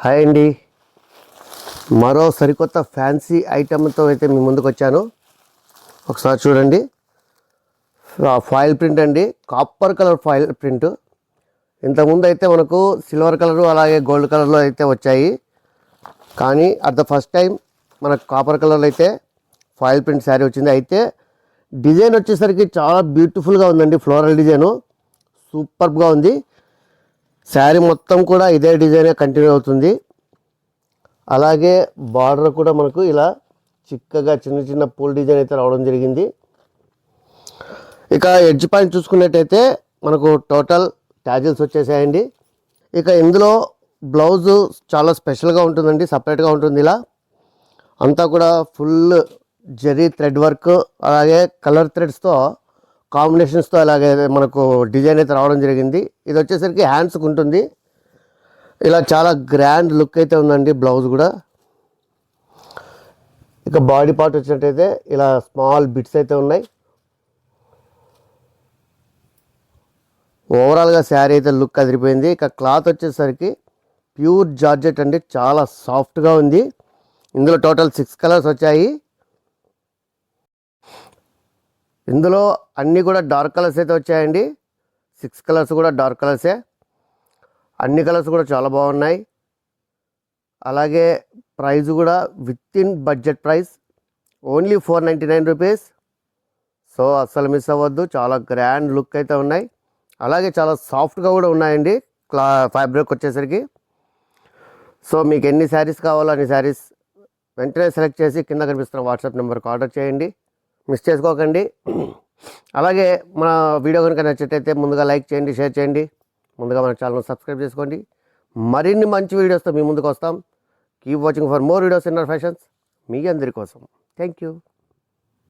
Hi అండి, మరో సరికొత్త ఫ్యాన్సీ ఐటెంతో అయితే మీ ముందుకు వచ్చాను. ఒకసారి చూడండి, ఫాయిల్ ప్రింట్ అండి, కాపర్ కలర్ ఫాయిల్ ప్రింట్. ఇంతకుముందు అయితే మనకు సిల్వర్ కలరు అలాగే గోల్డ్ కలర్లో అయితే వచ్చాయి, కానీ అట్ ద ఫస్ట్ టైం మనకు కాపర్ కలర్లో అయితే ఫాయిల్ ప్రింట్ శారీ వచ్చింది. అయితే డిజైన్ వచ్చేసరికి చాలా బ్యూటిఫుల్గా ఉందండి, ఫ్లోరల్ డిజైను సూపర్గా ఉంది. శారీ మొత్తం కూడా ఇదే డిజైనే కంటిన్యూ అవుతుంది. అలాగే బార్డర్ కూడా మనకు ఇలా చిక్కగా చిన్న చిన్న పూల్ డిజైన్ అయితే రావడం జరిగింది. ఇక ఎడ్జ్ పాయింట్ చూసుకున్నట్టయితే మనకు టోటల్ ట్యాజిల్స్ వచ్చేసాయండి. ఇక ఇందులో బ్లౌజు చాలా స్పెషల్గా ఉంటుందండి, సపరేట్గా ఉంటుంది. ఇలా అంతా కూడా ఫుల్ జరీ థ్రెడ్ వర్క్ అలాగే కలర్ థ్రెడ్స్తో కాంబినేషన్స్తో అలాగే మనకు డిజైన్ అయితే రావడం జరిగింది. ఇది వచ్చేసరికి హ్యాండ్స్కి ఉంటుంది. ఇలా చాలా గ్రాండ్ లుక్ అయితే ఉందండి బ్లౌజ్ కూడా. ఇక బాడీ పార్ట్ వచ్చినట్టయితే ఇలా స్మాల్ బిట్స్ అయితే ఉన్నాయి. ఓవరాల్గా శారీ అయితే లుక్ అదిరిపోయింది. ఇక క్లాత్ వచ్చేసరికి ప్యూర్ జార్జెట్ అండి, చాలా సాఫ్ట్గా ఉంది. ఇందులో టోటల్ 6 కలర్స్ వచ్చాయి. ఇందులో అన్నీ కూడా డార్క్ కలర్స్ అయితే వచ్చాయండి. 6 కలర్స్ కూడా డార్క్ కలర్సే. అన్ని కలర్స్ కూడా చాలా బాగున్నాయి. అలాగే ప్రైస్ కూడా with in budget price, only 499 rupees. So అస్సలు మిస్ అవ్వద్దు, చాలా గ్రాండ్ లుక్ అయితే ఉన్నాయి. అలాగే చాలా సాఫ్ట్గా కూడా ఉన్నాయండి ఫ్యాబ్రిక్ వచ్చేసరికి. సో మీకు ఎన్ని శారీస్ కావాలో అన్ని శారీస్ వెంటనే సెలెక్ట్ చేసి కింద కనిపిస్తున్న వాట్సాప్ నెంబర్కి ఆర్డర్ చేయండి, మిస్ చేసుకోకండి. అలాగే మన వీడియో కనుక నచ్చినట్టయితే ముందుగా లైక్ చేయండి, షేర్ చేయండి. ముందుగా మన ఛానల్ సబ్స్క్రైబ్ చేసుకోండి. మరిన్ని మంచి వీడియోస్తో మీ ముందుకు వస్తాం. Keep watching for more videos inner fashions, మీ అందరి కోసం. Thank you.